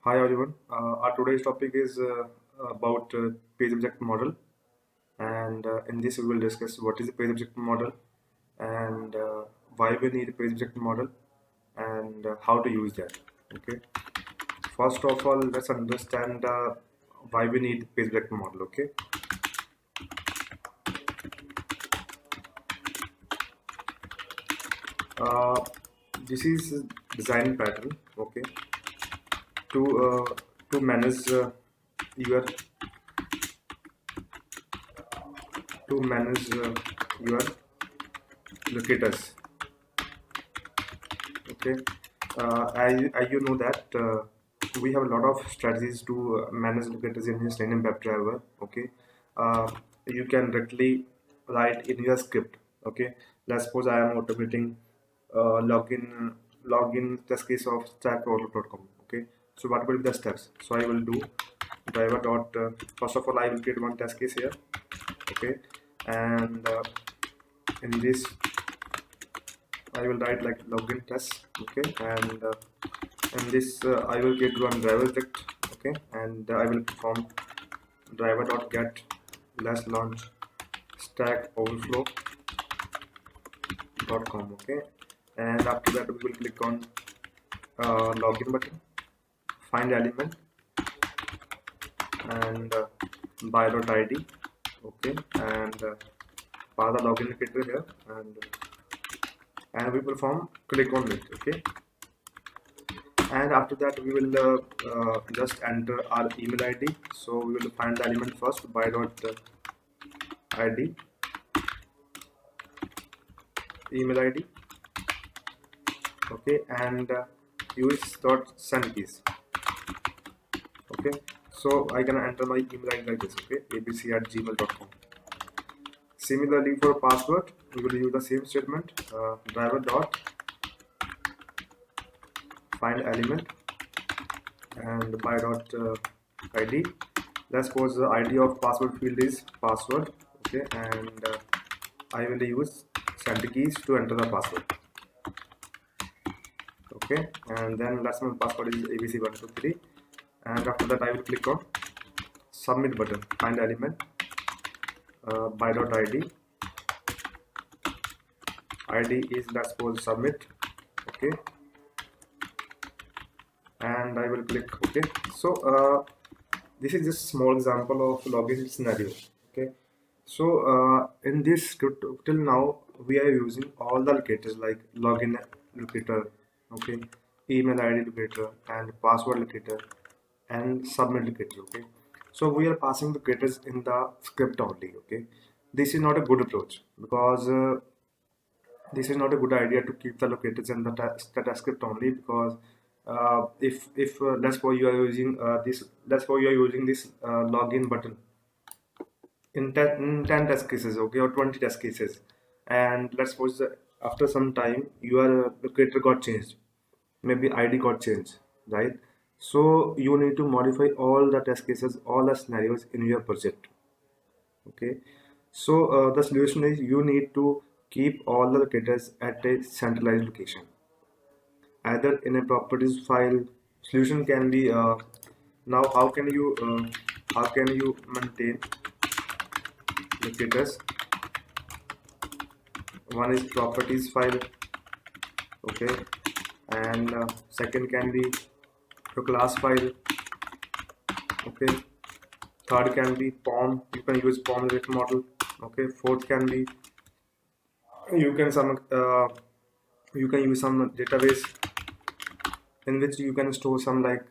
Hi everyone. Our today's topic is about page object model, and in this we will discuss what is the page object model and why we need a page object model and how to use that. Okay. First of all, let's understand why we need page object model. Okay. Uh, this is design pattern. Okay. To manage your your locators. Okay, as you know that we have a lot of strategies to manage locators in your Selenium WebDriver. Okay, you can directly write in your script. Okay, let's suppose I am automating login test case of stackoverflow.com. Okay, so what will be the steps? So I will do driver dot. First of all, I will create one test case here. Okay, and in this I will write like login test. Okay, and this I will get one driver object. Okay, and I will perform driver dot get less launch stack overflow.com. Okay, and after that we will click on login button, find element, and by dot id. Okay, and pass the login indicator here, and we perform click on it. Okay, and after that we will just enter our email id. So we will find the element first by dot id email id. Okay, and use dot send keys. Okay, so I can enter my email id like this. Okay, abc@gmail.com. Similarly for password we will use the same statement, driver dot find element and by dot id. Let's suppose the id of password field is password. Okay, and I will use send keys to enter the password. Okay, and then last my password is abc123, and after that I will click on submit button, find element, by dot id is let's suppose submit. Okay, and I will click OK. So this is just small example of login scenario. Okay, so in this till now we are using all the locators like login locator, okay, email id locator and password locator and submit locator. Okay, so we are passing the locators in the script only. Okay, this is not a good approach because this is not a good idea to keep the locators in the data script only, because if let's suppose you are using this login button in 10 test cases, okay, or 20 test cases, and let's suppose after some time your locator got changed, maybe id got changed, right? So you need to modify all the test cases, all the scenarios in your project. Okay, so the solution is you need to keep all the locators at a centralized location, either in a properties file. Solution can be now how can you maintain locators? One is properties file. Okay, and second can be your class file. Okay, third can be POM, you can use POM related model. Okay, fourth can be you can some you can use some database in which you can store some like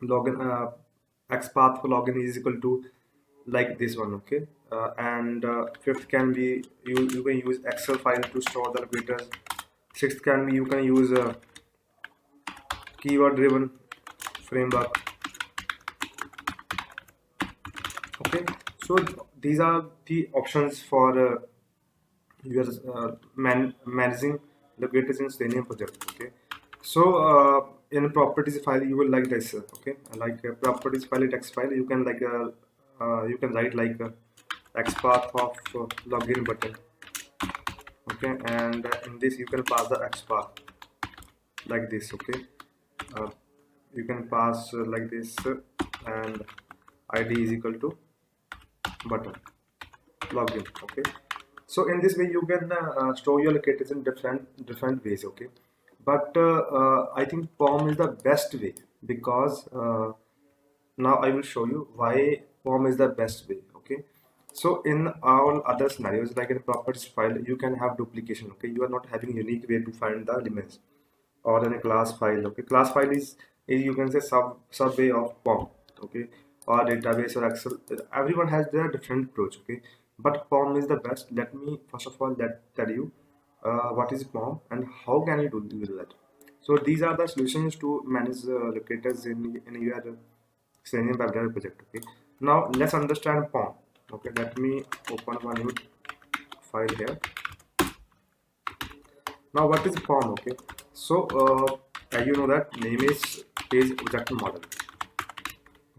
login xpath for login is equal to like this one. Okay, and fifth can be you can use excel file to store the locators. Sixth can be you can use a keyword driven framework. Okay, so these are the options for your managing locators in Selenium project. Okay, so in properties file you will like this. Okay, like properties file, text file, you can like you can write like xpath of login button. Okay, and in this you can pass the xpath like this. Okay, uh, you can pass like this, and id is equal to button login. Okay, so in this way you can store your locators in different ways. Okay, but I think POM is the best way, because now I will show you why POM is the best way. Okay, so in all other scenarios, like in properties file, you can have duplication. Okay, you are not having unique way to find the elements, or in a class file. Okay, class file is you can say subway of POM. Okay, or database or Excel, everyone has their different approach. Okay, but POM is the best. Let me first of all tell you what is POM and how can you do that. So these are the solutions to manage locators in your Selenium WebDriver project. Okay, now let's understand POM. Okay, let me open one new file here. Now what is POM? Okay, so you know that name is page object model.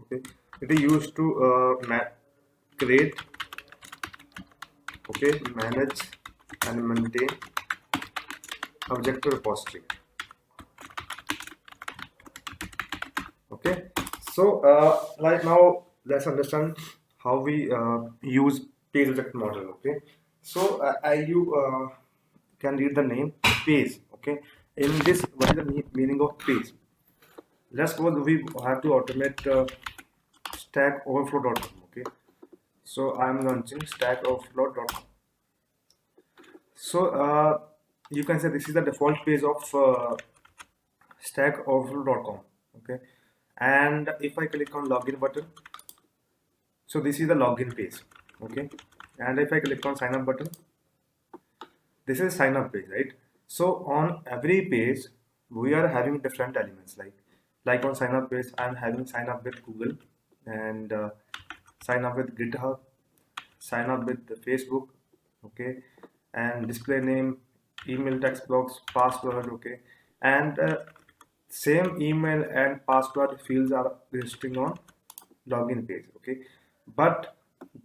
Okay, it is used to create, okay, manage and maintain object repository. Okay, so right now let's understand how we use page object model. Okay, so you can read the name page. Okay, in this, what is the meaning of page? Let's suppose we have to automate stack overflow.com. Okay, so I'm launching stack overflow.com. So you can say this is the default page of stack overflow.com. Okay, and if I click on login button, so this is the login page. Okay, and if I click on sign up button, this is sign up page, right? So on every page we are having different elements, like on sign up page I'm having sign up with Google, and sign up with GitHub, sign up with the Facebook. Okay, and display name, email, text box, password. Okay, and same email and password fields are registering on login page. Okay, but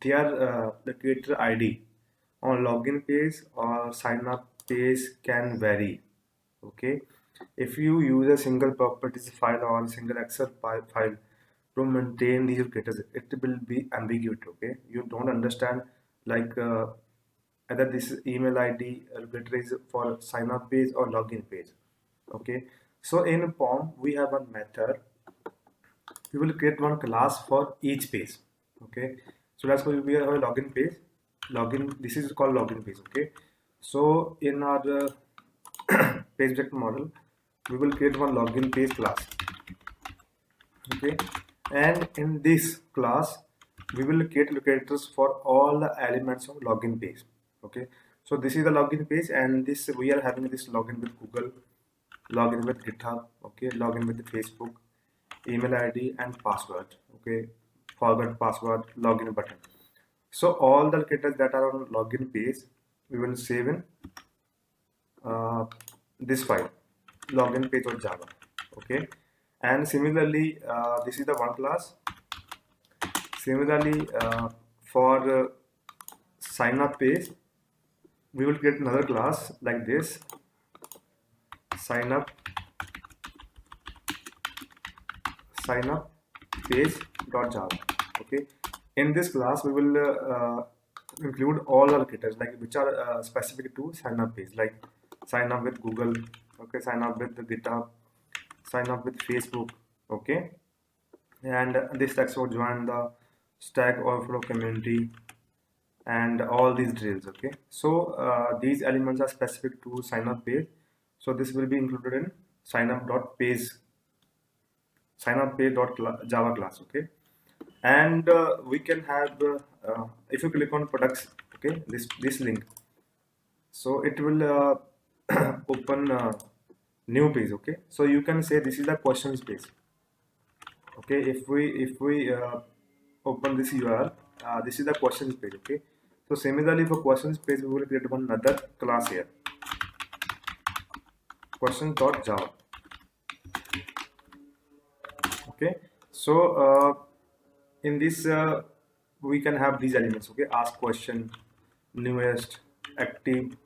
their the creator ID on login page or sign up page can vary. Okay, if you use a single properties file or a single Excel file to maintain these creators, it will be ambiguous. Okay, you don't understand, like either this email ID regulator is for sign up page or login page. Okay, so in POM we have one method. We will create one class for each page. Okay, so let's suppose we have a login page. Login, this is called login page. Okay, so in our page object model, we will create one login page class. Okay, and in this class we will create locators for all the elements of login page. Okay, so this is the login page, and this we are having this login with Google, login with GitHub. Okay, login with Facebook, email ID and password. Okay, forgot password, login button. So all the locators that are on login page we will save in this file, login page or Java. Okay, and similarly this is the one class. Similarly for sign up page we will create another class like this, sign up page dot Java. Okay, in this class we will include all the locators like which are specific to sign up page, like sign up with Google. Okay, sign up with the GitHub, sign up with Facebook. Okay, and this text will join the Stack Overflow community and all these drills. Okay, so these elements are specific to sign up page, so this will be included in sign up dot page, sign up page dot Java class. Okay, and we can have if you click on products, okay, this link, so it will open new page. Okay, so you can say this is the questions page. Okay, if we open this URL, this is the questions page. Okay, so similarly for questions page we will create one another class here, questions.java. Okay, so in this we can have these elements. Okay, ask question, newest, active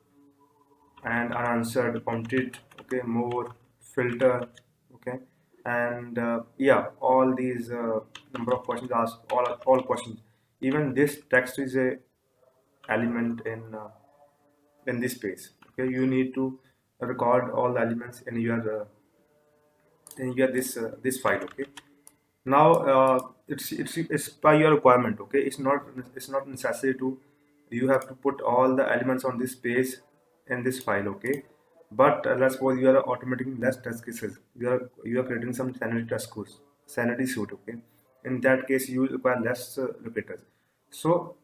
and unanswered, prompted. Okay, more, filter. Okay, and yeah, all these number of questions asked, all questions. Even this text is a element in this space. Okay, you need to record all the elements in your this file. Okay, now it's by your requirement. Okay, it's not necessary to you have to put all the elements on this page in this file. Okay, but let's suppose you are automating less test cases, you are creating some sanity test scores, sanity suit. Okay, in that case you will require less locators, so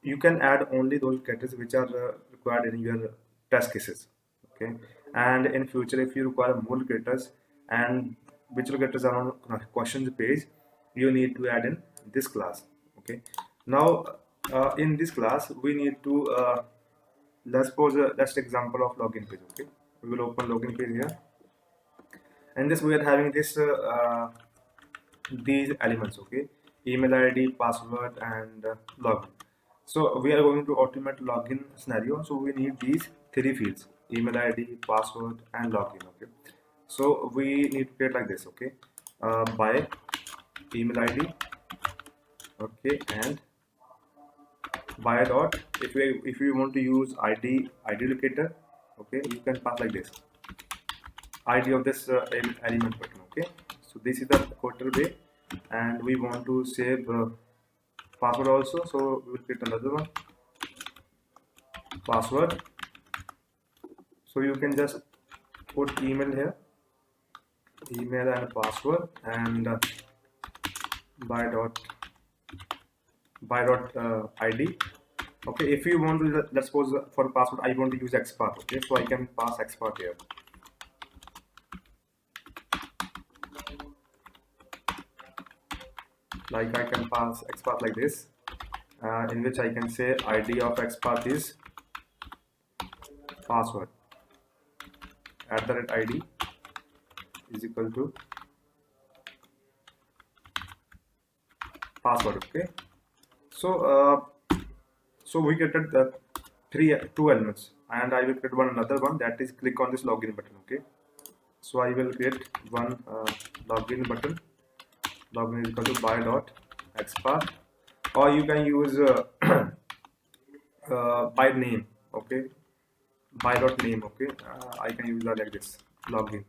you can add only those locators which are required in your test cases. Okay, and in future if you require more locators and which locators are on questions page, you need to add in this class. Okay, now in this class we need to let's suppose let's take example of login page. Okay, we will open login page here, and this we are having this these elements. Okay, email id, password, and login. So we are going to automate login scenario, so we need these three fields: email id, password, and login. Okay, so we need to create like this. Okay, by email id. Okay, and by dot, if you want to use id locator, okay, you can pass like this id of this element button. Okay, so this is the quarter way, and we want to save password also, so we will create another one, password. So you can just put email here, email and password, and by dot id. Okay, if you want to, let's suppose for password I want to use XPath. Okay, so I can pass XPath here. Like I can pass XPath like this, in which I can say id of XPath is password @id is equal to password. Okay, so so we created the two elements, and I will create another one, that is click on this login button. Okay, so I will create one login button. Login is equal to by dot XPath, or you can use by name. Okay, by dot name. Okay, I can use that like this, login.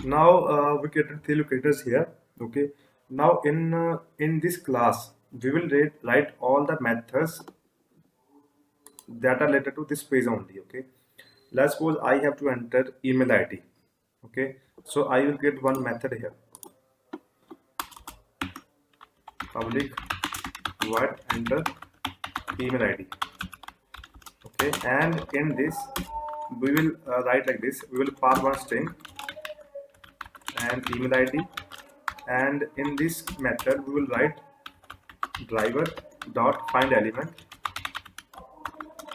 Now we created three locators here. Okay, now in this class we will write all the methods that are related to this page only. Okay, let's suppose I have to enter email id. Okay, so I will create one method here, public void enter email id. Okay, and in this we will write like this, we will pass one string and email id, and in this method we will write driver dot find element.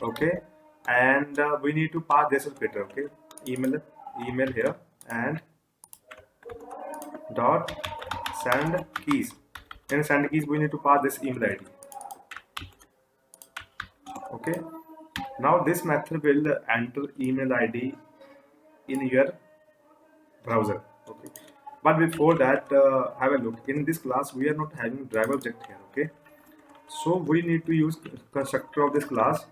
Okay, and we need to pass this operator. Okay, email here, and dot send keys. In send keys we need to pass this email id. Okay, now this method will enter email id in your browser. Okay, but before that, have a look. In this class we are not having driver object here. Okay, so we need to use constructor of this class.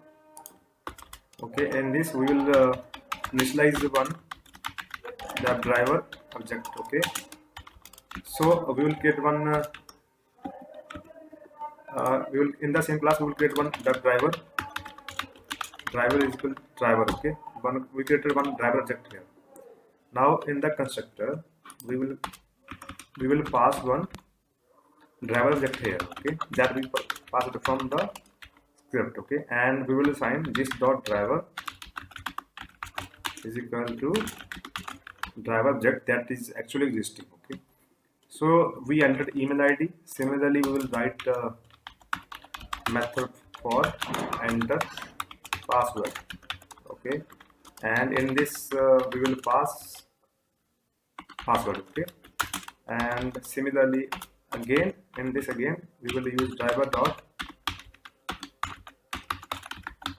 Okay, in this we will initialize the driver object. Okay, so we will create one we will, in the same class we will create one driver is equal to driver. Okay, we created one driver object here. Now in the constructor we will pass one driver object here. Okay, that we pass it from the script. Okay, and we will assign this dot driver is equal to driver object that is actually existing. Okay, so we entered email id. Similarly we will write method for enter password. Okay, and in this we will pass password. Okay, and similarly again in this again we will use driver dot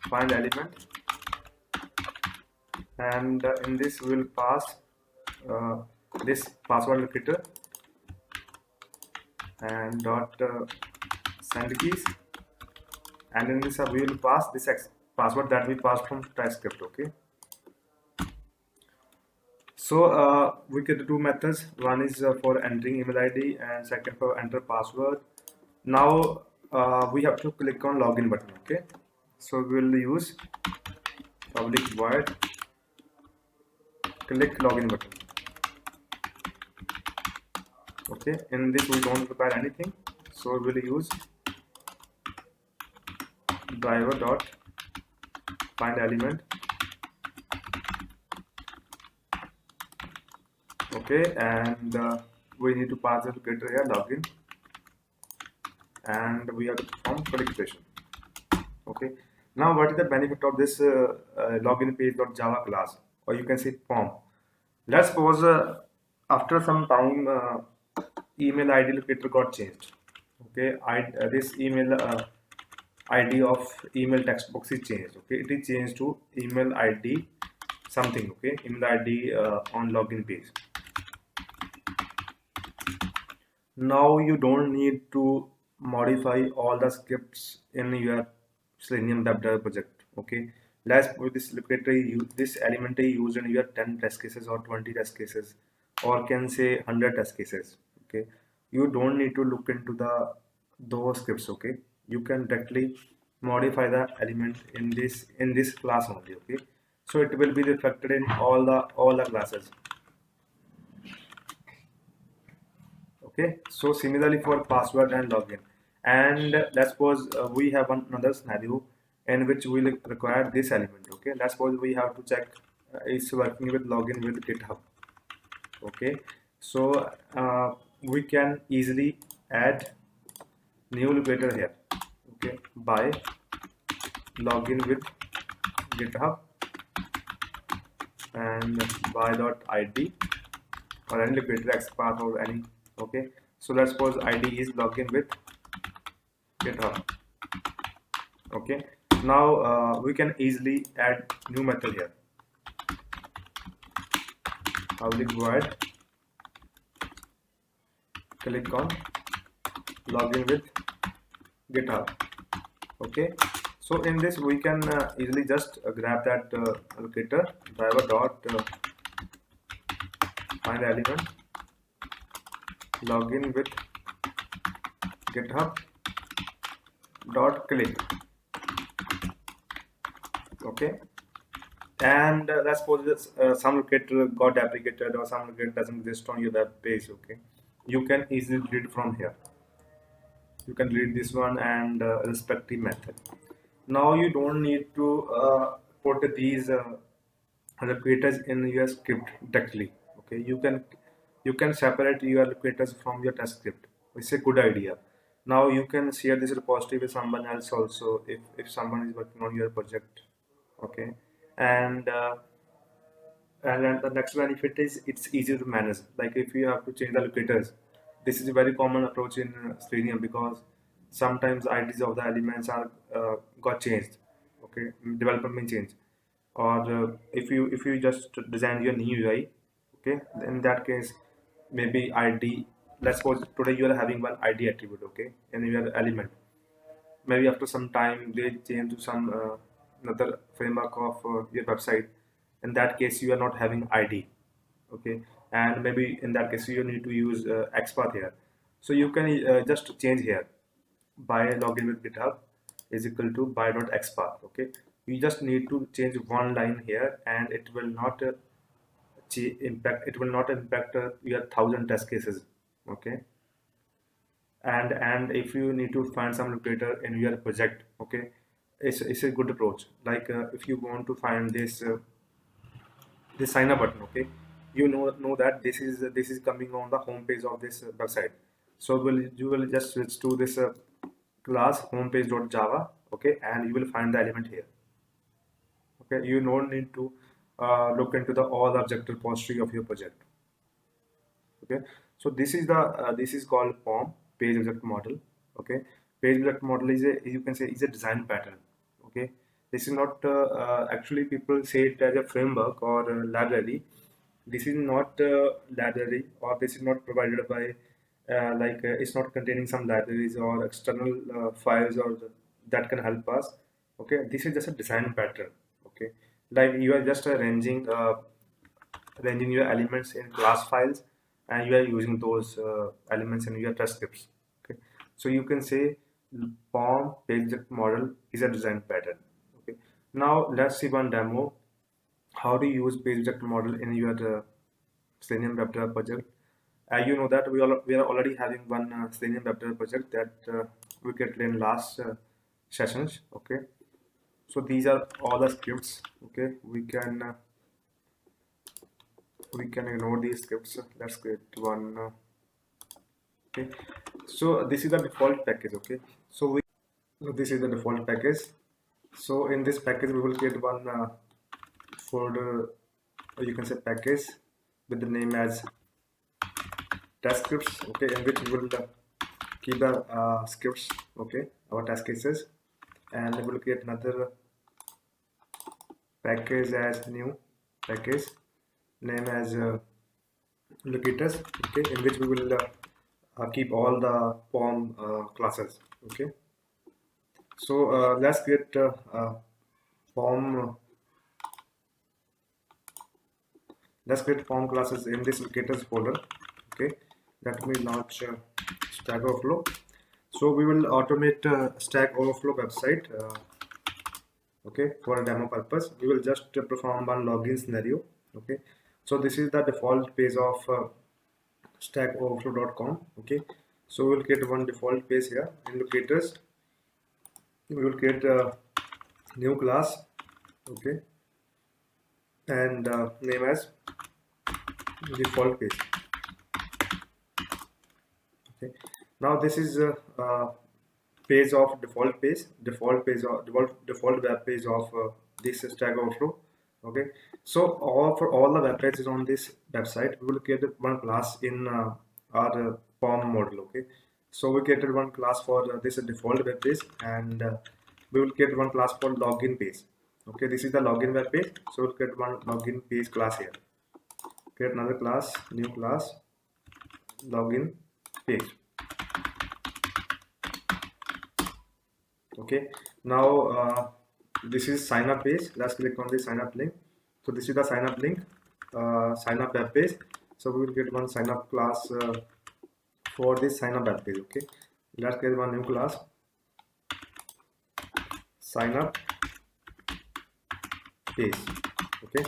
find element and in this we will pass uh, this password locator and dot send keys, and in this we will pass this password that we passed from TypeScript. Okay, so we get two methods. One is for entering email ID and second for enter password. Now we have to click on login button. Okay, so we will use public void click login button. Okay, in this we don't require anything, so we will use driver dot find element. Okay, and we need to pass the locator here login, and we have to perform qualification. Okay, now what is the benefit of this login page.java class, or you can say form? Let's suppose after some time email ID locator got changed. Okay, this email ID of email text box is changed. Okay, it is changed to email ID something. Okay, email ID on login page. Now you don't need to modify all the scripts in your Selenium WebDriver project. Okay, let's put this locator, this element is used in your 10 test cases or 20 test cases, or can say 100 test cases. Okay, you don't need to look into those scripts. Okay, you can directly modify the element in this class only. Okay, so it will be reflected in all the classes. Okay, so similarly for password and login, and let's suppose we have another scenario in which we will require this element. Okay, let's suppose we have to check it's working with login with GitHub. Okay, so we can easily add new locator here. Okay, by login with GitHub and by dot id or any locator xpath or any. Okay, so let's suppose id is login with GitHub. Okay, now we can easily add new method here. Public void click on login with GitHub. Okay, so in this we can easily just grab that locator driver dot find element login with GitHub dot click. Okay, and let's suppose this, some locator got deprecated or some locator doesn't exist on your web page. Okay, you can easily delete from here. You can delete this one and respective method. Now you don't need to put these locators in your script directly. Okay, you can separate your locators from your test script. It's a good idea. Now you can share this repository with someone else also if someone is working on your project. Okay, and then the next benefit is it's easy to manage. Like if you have to change the locators, this is a very common approach in Selenium because sometimes IDs of the elements are got changed. Okay, developer may change, or if you just design your new UI, okay, in that case maybe ID. Let's suppose today you are having one ID attribute, okay, in your element. Maybe after some time they change to some another framework of your website. In that case you are not having id. Okay, and maybe in that case you need to use xpath here, so you can just change here by login with GitHub is equal to by.xpath. Okay, you just need to change one line here and it will not impact your 1,000 test cases. Okay, and if you need to find some locator in your project, okay, it's a good approach. Like if you want to find this sign up button, okay, you know that this is coming on the home page of this website, so you will just switch to this class homepage.java. Okay, and you will find the element here. Okay, you don't need to look into the all object repository of your project. Okay, so this is called POM, page object model. Okay, page object model is a, you can say, is a design pattern. Okay, This is not actually people say it as a framework or a library. This is not library, or this is not provided by it's not containing some libraries or external files or that can help us. Okay, this is just a design pattern. Okay, like you are just arranging your elements in class files, and you are using those elements in your test scripts. Okay, so you can say POM page model is a design pattern. Okay, now let's see one demo how to use page model in your Selenium WebDriver project. You know that we are already having one Selenium WebDriver project that we created in last sessions. Okay, so these are all the scripts. Okay, we can ignore these scripts. Let's create one. Okay, so this is the default package. Okay, so this is the default package. So in this package we will create one folder, or you can say package, with the name as test scripts. Okay, in which we will keep the scripts. Okay, our test cases, and we will create another package as new package name as locators. Okay, in which we will keep all the POM classes. Okay, so let's create POM let's create POM classes in this locators folder. Okay, let me launch Stack Overflow. So we will automate Stack Overflow website. Okay, for a demo purpose we will just perform one login scenario. Okay, so this is the default page of stackoverflow.com. Okay, so we will create one default page here. In locators we will create a new class. Okay, and name as default page. Okay, now this is a page of default web page of this Stack Overflow. Okay, so for all the web pages on this website we will create one class in our POM model. Okay, so we created one class for this default web page, and we will create one class for login page. Okay, this is the login web page, so we'll create one login page class here. Create another class, new class, login page. Okay, now this is sign up page. Let's click on the sign up link. So this is the sign up link, sign up web page. So we will get one sign up class for this sign up web page. Okay, let's get one new class, sign up page. Okay,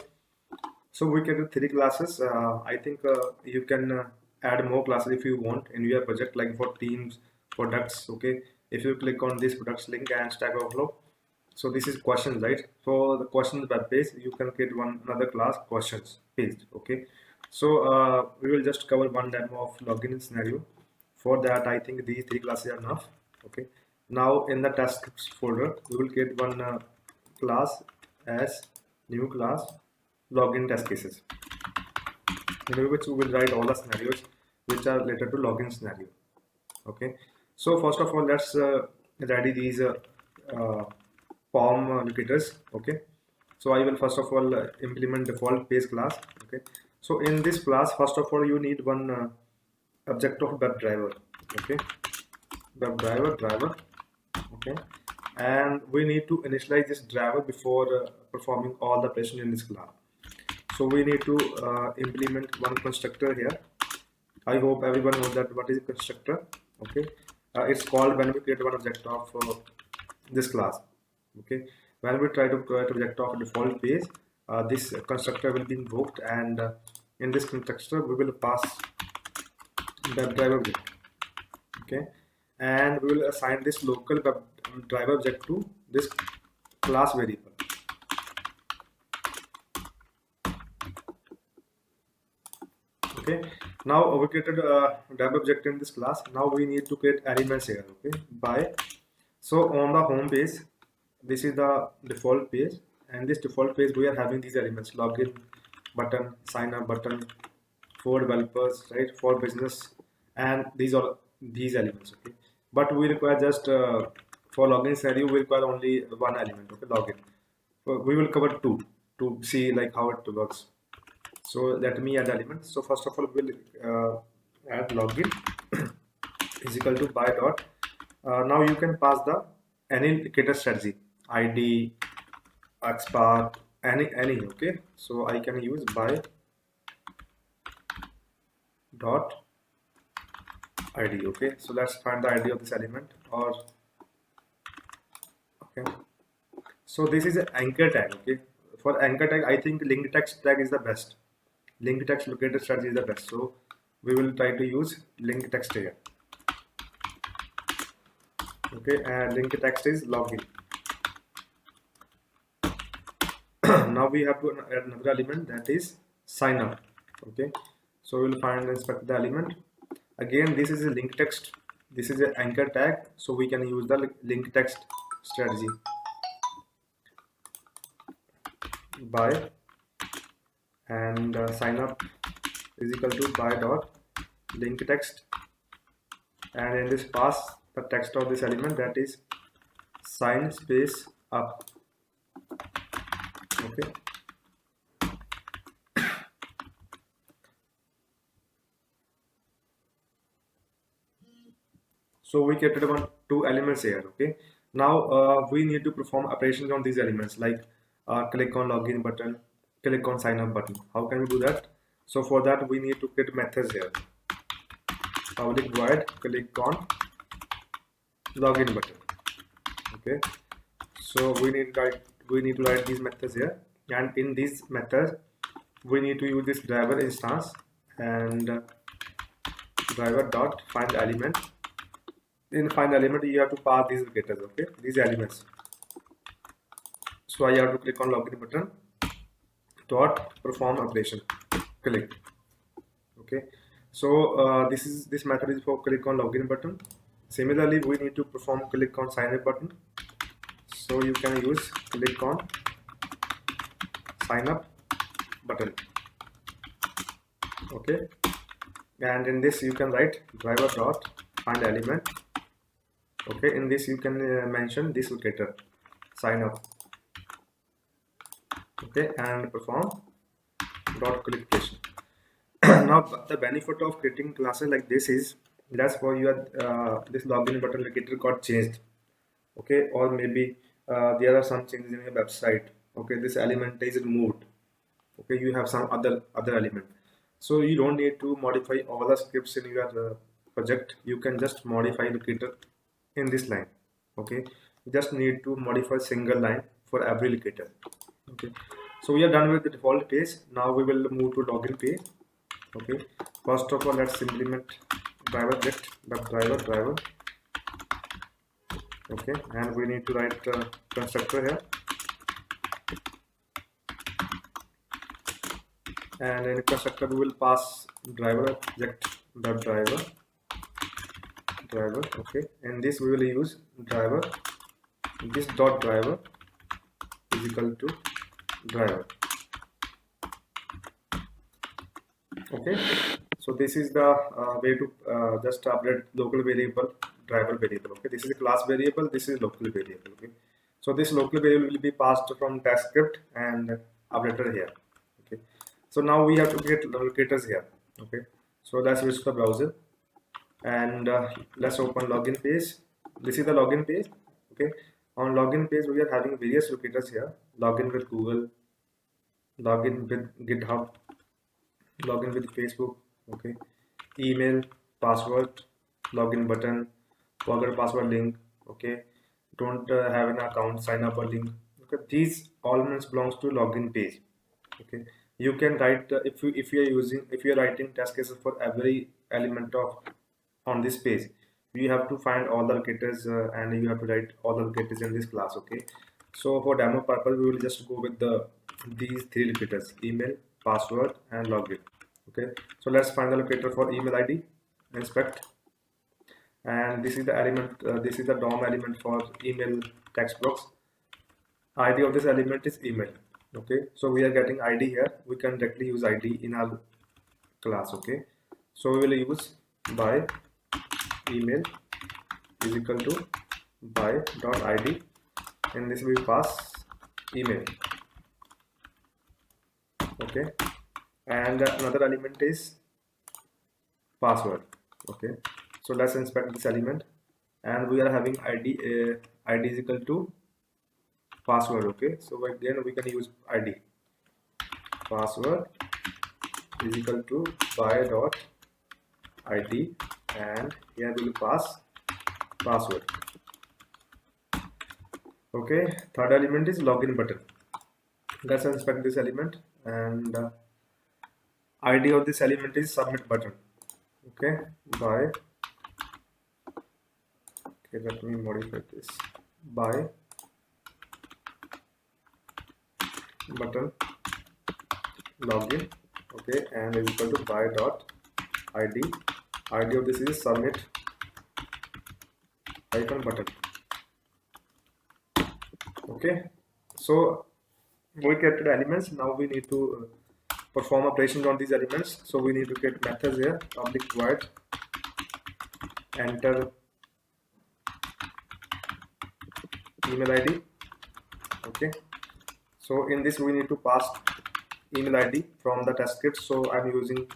so we created 3 classes. I think you can add more classes if you want in your project, like for teams, products. Okay, if you click on this products link and Stack Overflow, so this is questions, right? For the questions web page you can create another class, questions page. Okay, so we will just cover one demo of login scenario. For that I think these 3 classes are enough. Okay, now in the test scripts folder we will create one class as new class, login test cases, in which we will write all the scenarios which are related to login scenario. Okay, so first of all let's ready these POM locators. Okay, so I will first of all implement default page class. Okay, so in this class first of all you need one object of WebDriver. Okay, WebDriver. Okay, and we need to initialize this driver before performing all the operation in this class. So we need to implement one constructor here. I hope everyone knows that what is a constructor. Okay, it's called when we create one object of this class. Okay, when we try to create object of default page, this constructor will be invoked, and in this constructor we will pass WebDriver object. Okay, and we will assign this local WebDriver object to this class variable. Okay, now we created a web object in this class. Now we need to create elements here. Okay, so on the home page, this is the default page, and this default page we are having these elements: login button, sign up button, for developers, right, for business, and these are these elements. Okay, but we require just for login scenario we require only one element. Okay, login. we will cover two to see like how it works. So let me add elements. So first of all, we'll add login is equal to by dot. Now you can pass the any indicator strategy, ID, XPath, any. Okay, so I can use by dot ID. Okay, so let's find the ID of this element. Or okay, so this is an anchor tag. Okay, for anchor tag, I think linked text tag is the best. Linked text locator strategy is the best. So we will try to use linked text here. Okay, and linked text is login. Now we have to add another element, that is sign up. Okay, so we'll find and inspect the element. Again, this is a link text, this is an anchor tag, so we can use the link text strategy by, and sign up is equal to by dot link text, and in this pass the text of this element, that is sign space up. Okay, so we created two elements here. Okay, now we need to perform operations on these elements, like click on login button, click on sign up button. How can we do that? So for that we need to create methods here. Public void click on login button. Okay, so we need to write these methods here, and in these methods we need to use this driver instance and driver dot find element. In find element you have to pass these indicators. Okay, these elements. So I have to click on login button dot perform operation, click. Okay, so this method is for click on login button. Similarly, we need to perform click on sign up button, so you can use click on sign up button. Okay, and in this you can write driver dot find element. Okay, in this you can mention this locator sign up. Okay, and perform dot clickation. Now the benefit of creating classes like this is, that's for your this login button locator got changed. Okay, or maybe there are some changes in your website. Okay, this element is removed. Okay, you have some other element, so you don't need to modify all the scripts in your project. You can just modify locator in this line. Okay, you just need to modify single line for every locator. Okay, so we are done with the default page. Now we will move to login page. Okay, first of all let's implement driver get web driver. Okay, and we need to write constructor here, and in constructor we will pass driver object web driver. Okay, and this we will use driver, this dot driver is equal to driver. Okay, so this is the way to just update local variable driver variable. Okay, this is a class variable, this is local variable. Okay, so this local variable will be passed from test script and updated here. Okay, so now we have to get locators here. Okay, so let's switch the browser and let's open login page. This is the login page. Okay, on login page we are having various locators here: login with Google, login with GitHub, login with Facebook. Okay, email, password, login button, forget password link. Okay, don't have an account, sign up or link. Okay, these elements belongs to login page. Okay, you can write if you are writing test cases for every element of on this page, you have to find all the locators and you have to write all the locators in this class. Okay, so for demo purpose we will just go with these three locators: email, password and login. Okay, so let's find the locator for email ID, inspect, and this is the element, this is the DOM element for email text box. ID of this element is email. Okay, so we are getting ID here, we can directly use ID in our class. Okay, so we will use by email is equal to by dot ID, and this will pass email. Okay, and another element is password. Okay, so let's inspect this element, and we are having id. Id is equal to password. Okay, so again we can use id. Password is equal to by dot id, and here we will pass password. Okay, third element is login button. Let's inspect this element, and id of this element is submit button. Okay, by, okay, let me modify this, by button login. Okay, and is equal to by dot id. Id of this is submit icon button. Okay, so we created elements. Now we need to perform operations on these elements. So we need to create methods here. Public void enter email id. Okay, so in this we need to pass email id from the test script. So I'm using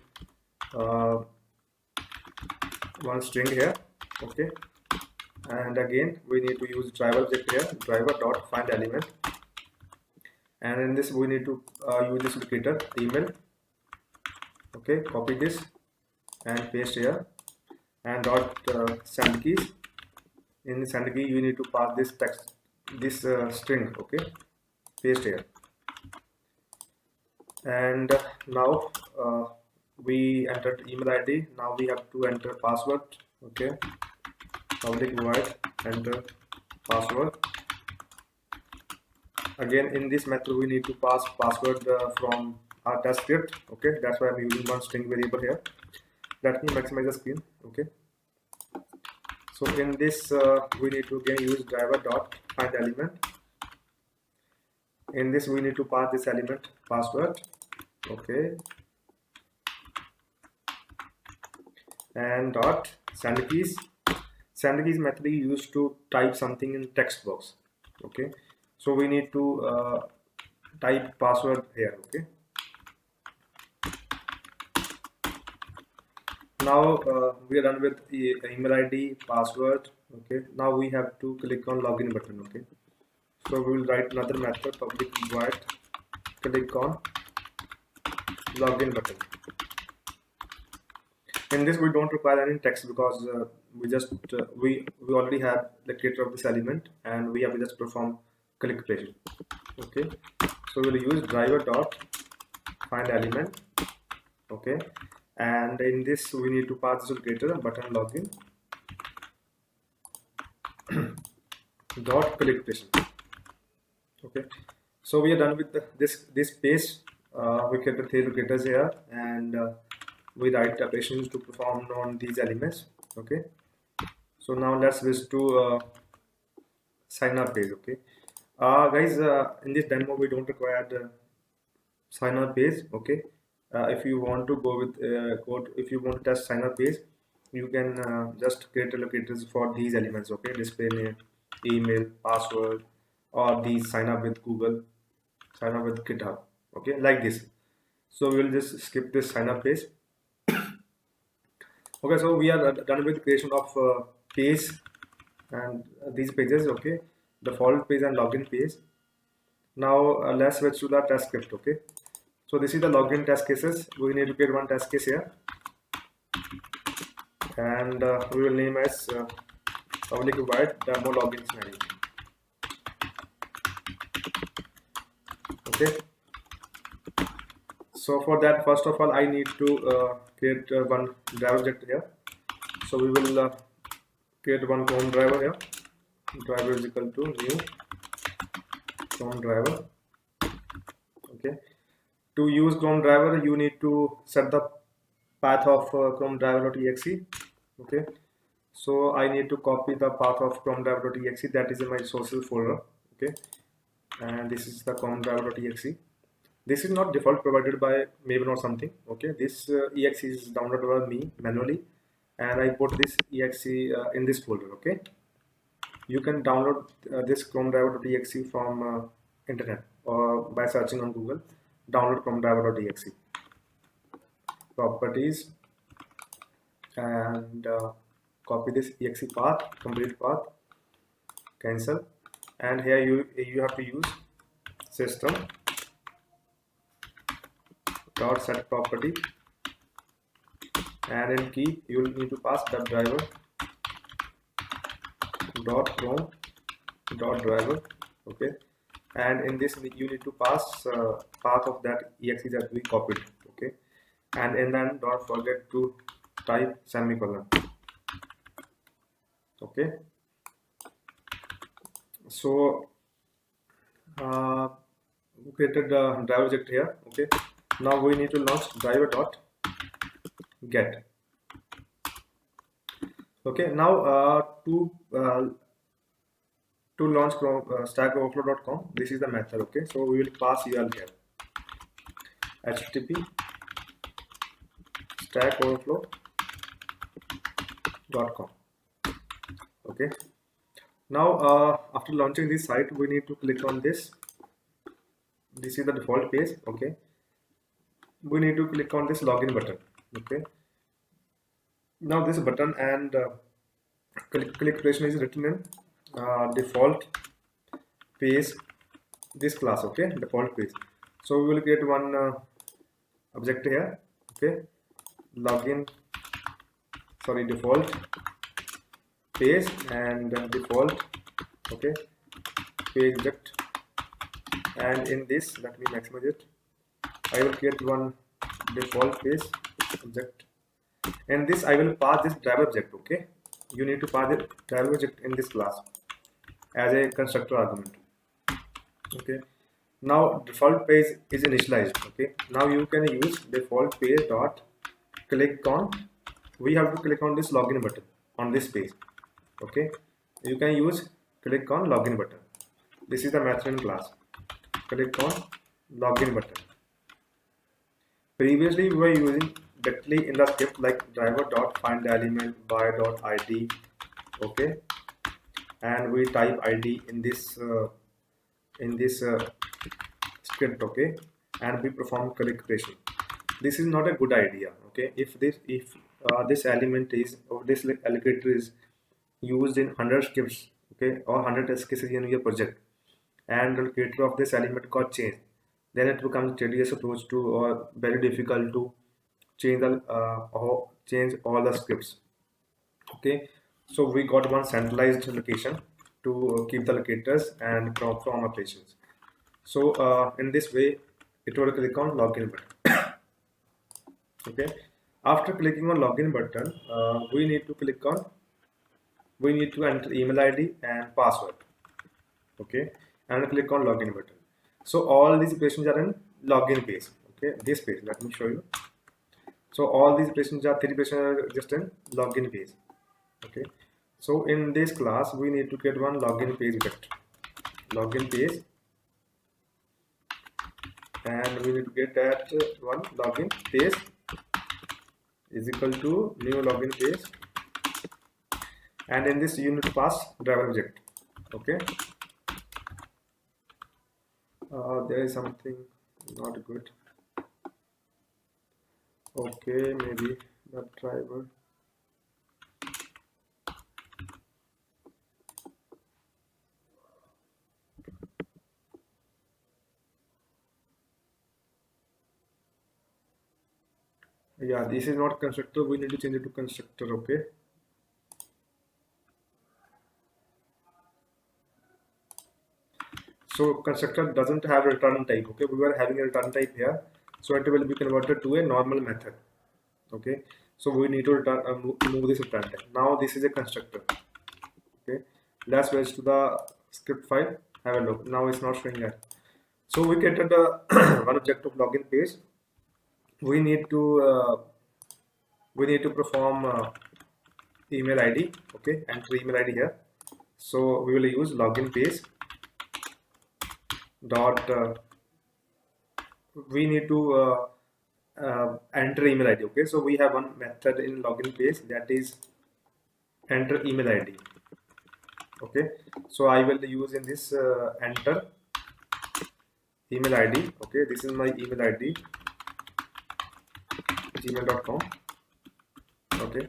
one string here. Okay, and again we need to use driver object here, driver dot find element, and in this we need to use this locator email. Okay, copy this and paste here, and dot send keys. In the send key you need to pass this text, this string. Okay, paste here, and now we entered email id. Now we have to enter password. Okay, public void enter password. Again in this method we need to pass password from our test script. Okay, that's why I'm using one string variable here. Let me maximize the screen. Okay, so in this we need to again use driver dot find element. In this we need to pass this element password. Okay, and dot send keys. Send keys method is used to type something in text box. Okay, so we need to type password here. Okay, now we are done with the email id, password. Okay, now we have to click on login button. Okay, so we will write another method, public void click on login button. In this we don't require any text because we just we already have the creator of this element, and we have to just perform click operation. Okay, so we'll use driver dot find element. Okay, and in this we need to pass this creator button login dot click operation. Okay, so we are done with this page. We created 3 locators here, and we write operations to perform on these elements. Okay, so now let's switch to sign up page. Okay, guys, in this demo we don't require the sign up page. Okay, if you want to go with if you want to test sign up page, you can just create allocators for these elements. Okay, display name, email, password, or these sign up with Google, sign up with GitHub. Okay, like this. So we will just skip this sign up page. Okay, so we are done with creation of page and these pages. Okay, the default page and login page. Now let's switch to the test script. Okay, so this is the login test cases. We need to create one test case here, and we will name as public void demo login scenario. Okay, so for that, first of all I need to create one driver object here. So we will create one Chrome driver here. Driver is equal to new Chrome driver. Okay, to use Chrome driver you need to set the path of Chrome driver.exe. Okay, so I need to copy the path of Chrome driver.exe, that is in my sources folder. Okay, and this is the Chrome driver.exe. This is not default provided by Maven or something. Okay, this exe is downloaded by me manually, and I put this exe in this folder. Okay, you can download this Chrome driver.exe from internet. or by searching on Google, download from driver.exe. Properties, and copy this exe path, complete path, cancel, and here you have to use system dot set property, and in key you will need to pass WebDriver dot chrome dot driver. Okay, and in this you need to pass path of that exe that we copied. Okay, and then don't forget to type semicolon. Okay, so we created the driver object here. Okay, now we need to launch driver dot get. Okay, now to launch stackoverflow.com, this is the method. Okay, so we will pass URL here, http stackoverflow.com. okay, now after launching this site, we need to click on this. This is the default page. Okay, we need to click on this login button. Okay, now this button and click creation is written in default page, this class. Okay, default page. So we will create one object here. Okay, login, sorry, default page and default. Okay, page object, and in this, let me maximize it, I will create one default page object, and this I will pass this driver object. Okay, you need to pass the driver object in this class as a constructor argument. Okay, now default page is initialized. Okay, now you can use default page dot click on, we have to click on this login button on this page. Okay, you can use click on login button. This is the method in class, click on login button. Previously we were using directly in the script like driver dot find element by dot id. Okay, and we type id in this script. Okay, and we perform click creation. This is not a good idea. Okay, if this element is, or this allocator is used in 100 scripts, okay, or 100 test cases in your project, and the allocator of this element got changed, then it becomes tedious approach to, or very difficult to change the or change all the scripts. Okay, so we got one centralized location to keep the allocators and perform operations. So in this way, it will click on login button. Okay, after clicking on login button, we need to enter email ID and password. Okay, and click on login button. So all these operations are in login page. Okay, this page, let me show you. So all these operations are, 3 operations are just in login page. Okay, so in this class we need to get one login page object, login page, and we need to get that one login page is equal to new login page, and in this you need to pass driver object. Okay, there is something not good. Okay, maybe the driver. Yeah, this is not constructor, we need to change it to constructor. Okay, so constructor doesn't have a return type. Okay, we were having a return type here, so it will be converted to a normal method. Okay, so we need to return move this return type. Now this is a constructor. Okay, let's switch to the script file, have a look. Now it's not showing that. So we created one object of login page. We need to perform email ID. Okay, enter email ID here. So we will use login page dot we need to enter email ID. Okay, so we have one method in login page, that is enter email ID. Okay, so I will use in this enter email ID. Okay, this is my email ID, gmail.com. Okay,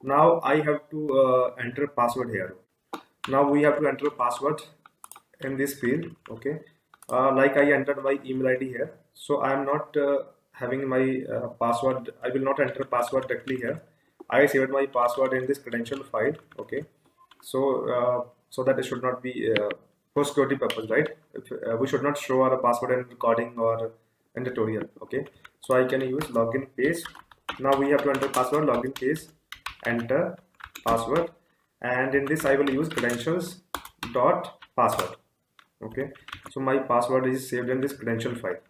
now I have to enter password here. Now we have to enter password in this field. Okay, like I entered my email ID here, so I am not having my password. I will not enter password directly here. I saved my password in this credential file. Okay, so so that it should not be for security purpose, right? We should not show our password in recording or in tutorial. Okay, so I can use login page. Now we have to enter password, login page, enter password, and in this I will use credentials dot password. Okay, so my password is saved in this credential file.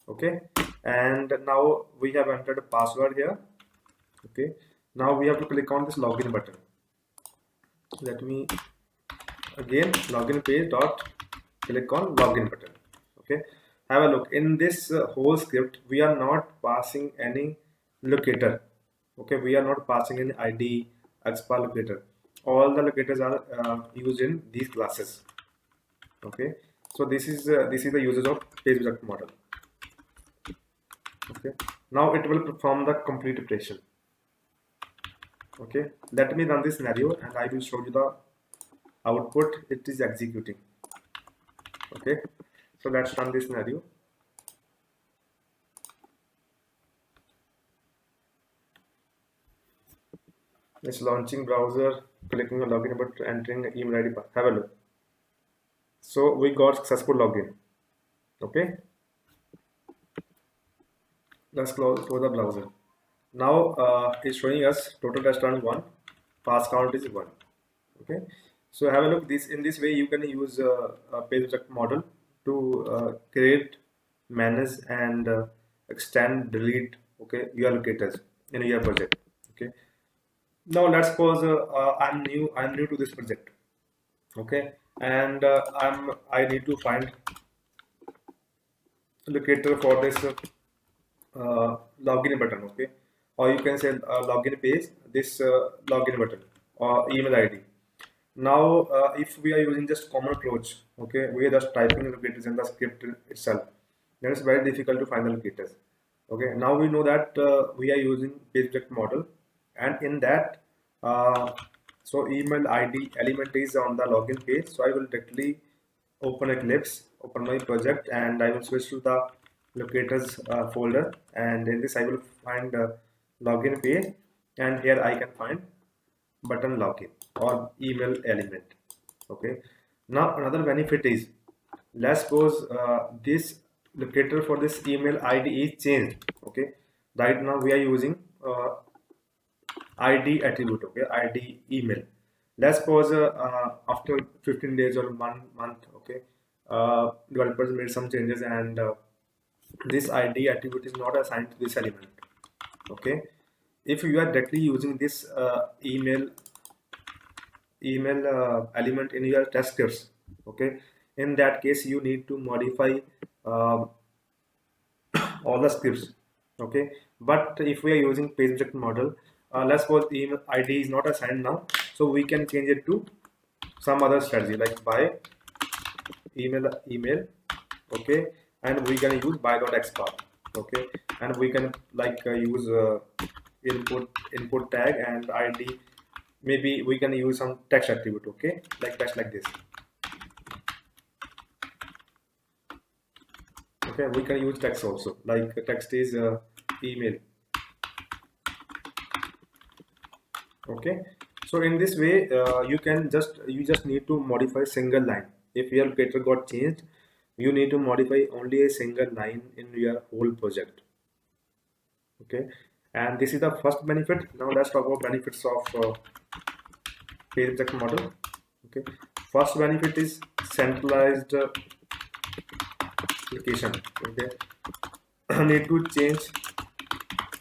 Okay, and now we have entered a password here. Okay, now we have to click on this login button. Let me again login page dot click on login button. Okay, have a look. In this whole script we are not passing any locator. Okay, we are not passing any id xpa locator. All the locators are used in these classes. Okay, so this is the usage of page object model. Okay, now it will perform the complete operation. Okay, let me run this scenario and I will show you the output it is executing. Okay, so let's run this scenario. It's launching browser, clicking on login button, entering email ID. Have a look. So we got successful login. Okay, let's close the browser. Now it's showing us total restaurant 1, pass count is 1. Okay, so have a look. This in this way you can use a page object model to create, manage, and extend, delete, okay, your locators in your project. Okay, now let's suppose I'm new to this project. Okay, and I need to find locator for this login button. Okay, or you can say login page, this login button or email ID. Now if we are using just common approach, okay, we are just typing locators in the script itself, then it's very difficult to find the locators. Okay, now we know that we are using page object model, and in that so email ID element is on the login page. So I will directly open Eclipse, open my project, and I will switch to the locators folder, and in this I will find login page, and here I can find button login or email element. Okay, now another benefit is, let's suppose this locator for this email ID is changed. Okay, right now we are using id attribute. Okay, id email. Let's suppose after 15 days or 1 month, okay, developers made some changes, and this id attribute is not assigned to this element. Okay, if you are directly using this email element in your test scripts, okay, in that case you need to modify uh, all the scripts. Okay, but if we are using page object model, let's suppose the email id is not assigned now, so we can change it to some other strategy like by email. Okay, and we can use by.xpath. Okay, and we can like use input tag and id. Maybe we can use some text attribute. Okay, like text like this. Okay, we can use text also, like text is email. Okay, so in this way you just need to modify single line. If your locator got changed, you need to modify only a single line in your whole project. Okay, and this is the first benefit. Now let's talk about benefits of page object model. Okay, first benefit is centralized application. Okay, need to change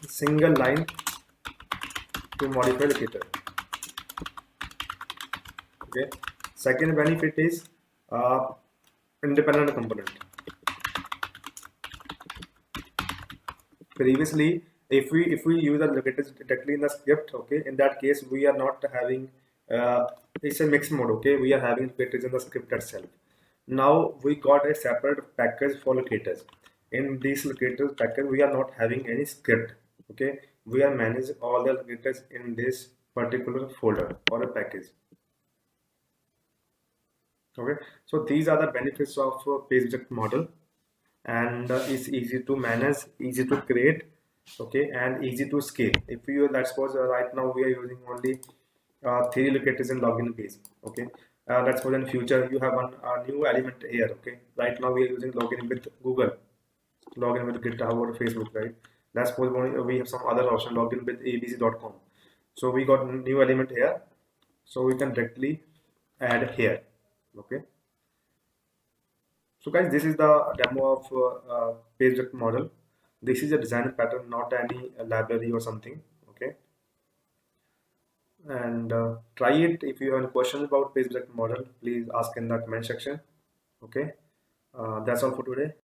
single line to modify locator. Okay, second benefit is uh, independent component. Previously, if we use the locators directly in the script, okay, in that case we are not having it's a mixed mode. Okay, we are having locators in the script itself. Now we got a separate package for locators. In this locators package, we are not having any script. Okay, we are managing all the locators in this particular folder or a package. Okay, so these are the benefits of PageObject model, and it's easy to manage, easy to create, okay, and easy to scale. If you, let's suppose right now we are using only three locators in login page, okay. Let's suppose in future you have one new element here, okay. Right now we are using login with Google, login with GitHub or Facebook, right? Let's suppose we have some other option, login with abc.com. So we got new element here, so we can directly add here, okay. So guys, this is the demo of PageRect model. This is a design pattern, not any library or something. Okay, and try it. If you have any questions about PageRect model, please ask in the comment section. Okay, that's all for today.